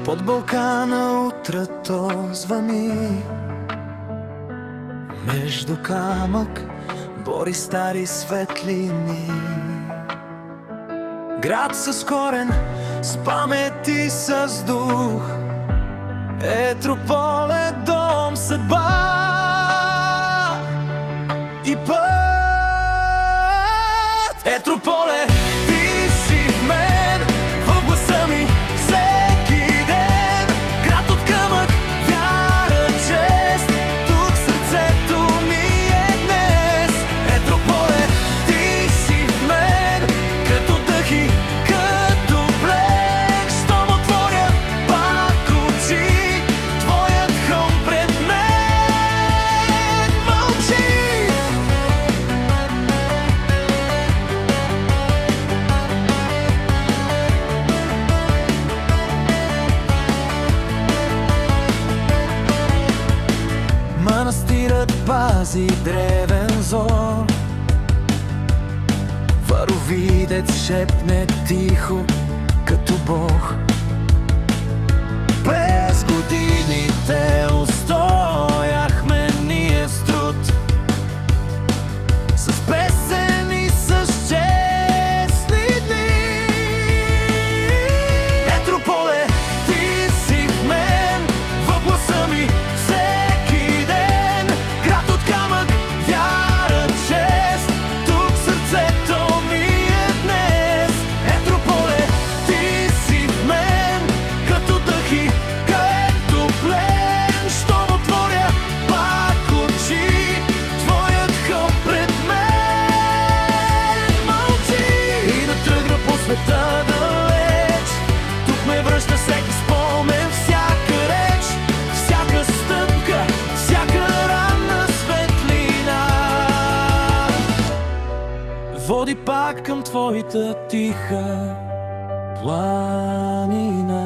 Под Балкана утрото звъни, между камък бори стари светлини. Град с корен, с памет и с дух, Етрополе, дом, съдба и път. Етрополе, ти си в мен, в гласа ми всеки ден. Град от камък, вяра, чест, тук сърцето ми е днес. Етрополе, ти си в мен, като дъх и като плех. Щом отворя пак очи, твоят хълм пред мен мълчи. Манастирът пази древен зор, варовидец шепне тихо като Бог. През годините устояхме ние с труд, с песен и с честни дни. Етрополе, ти си в мен, в гласа ми всеки ден. Град от камък, вяра, чест, тук сърцето ми е днес. Етрополе, ти си в мен, като дъх и като плен. Щом отворя пак очи, твоят хълм пред мен мълчи. И да тръгна по света далеч, тук ме връща всеки спомен, всяка реч, всяка стъпка, всяка ранна светлина води пак към твоята тиха планина.